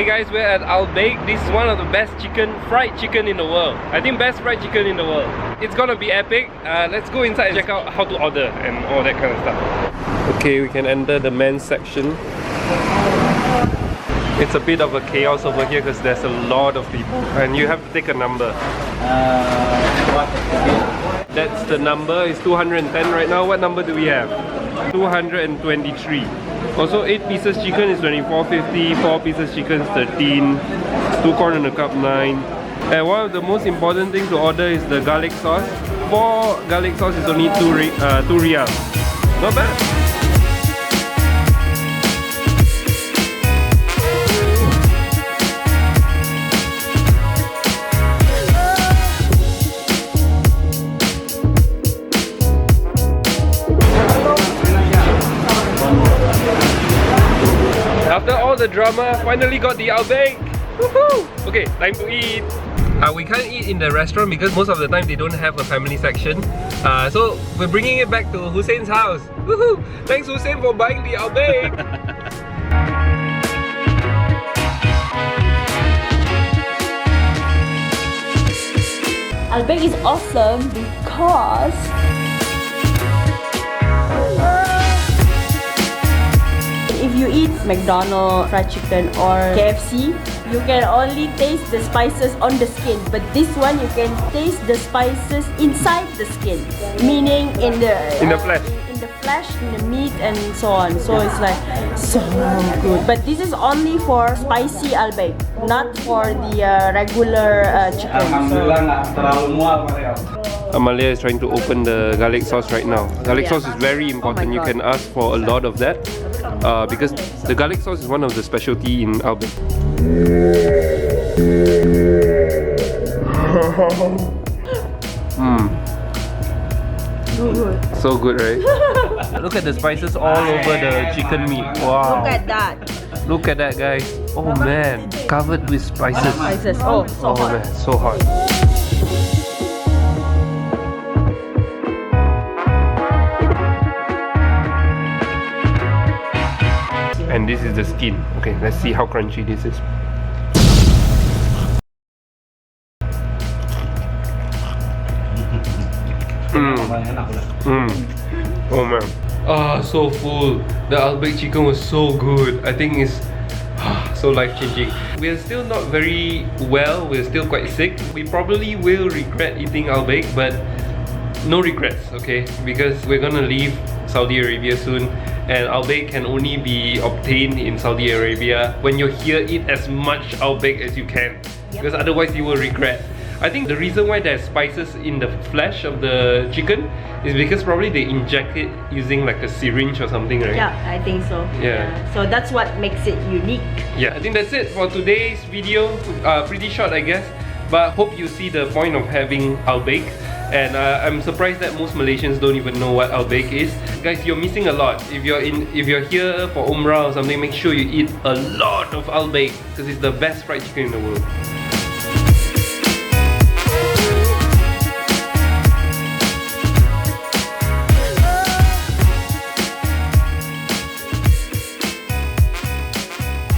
Hey guys, we're at Baik. This is one of the best fried chicken in the world. I think best fried chicken in the world. It's gonna be epic. Let's go inside and check out how to order and all that kind of stuff. Okay, we can enter the men's section. It's a bit of a chaos over here because there's a lot of people and you have to take a number. That's the number. It's 210 right now. What number do we have? 223. Also 8 pieces chicken is 24.50, 4 pieces chicken is 13, 2 corn on the cup 9. And one of the most important things to order is the garlic sauce. 4 garlic sauce is only 2 riyal. Not bad. After all the drama, finally got the Baik. Woohoo! Okay, time to eat. We can't eat in the restaurant because most of the time they don't have a family section. So we're bringing it back to Hussein's house. Woohoo! Thanks Hussein for buying the Baik. Baik is awesome because if you eat McDonald's fried chicken or KFC, you can only taste the spices on the skin. But this one, you can taste the spices inside the skin, meaning in the flesh. In the flesh, in the meat, and so on. So it's like so good. But this is only for spicy Baik, not for the regular chicken. Amalia is trying to open the garlic sauce right now. Garlic sauce is very important. You can ask for a lot of that because the garlic sauce is one of the specialty in Baik. So good. So good, right? Look at the spices all over the chicken meat. Wow. Look at that. Look at that, guys. Oh man, covered with spices. Spices. Oh, so hot. Man, so hot. And this is the skin. Okay, let's see how crunchy this is. Oh man. So full. The Baik chicken was so good. I think it's so life-changing. We're still not very well. We're still quite sick. We probably will regret eating Baik, but no regrets, okay? Because we're gonna leave Saudi Arabia soon, and Baik can only be obtained in Saudi Arabia. When you're here, eat as much Baik as you can, because otherwise you will regret. I think the reason why there's spices in the flesh of the chicken is because probably they inject it using like a syringe or something, right? Yeah, I think so. Yeah. So that's what makes it unique. Yeah, I think that's it for today's video. Pretty short, I guess, but hope you see the point of having Baik. And I'm surprised that most Malaysians don't even know what Baik is. Guys, you're missing a lot. If you're here for Umrah or something, make sure you eat a lot of Baik because it's the best fried chicken in the world.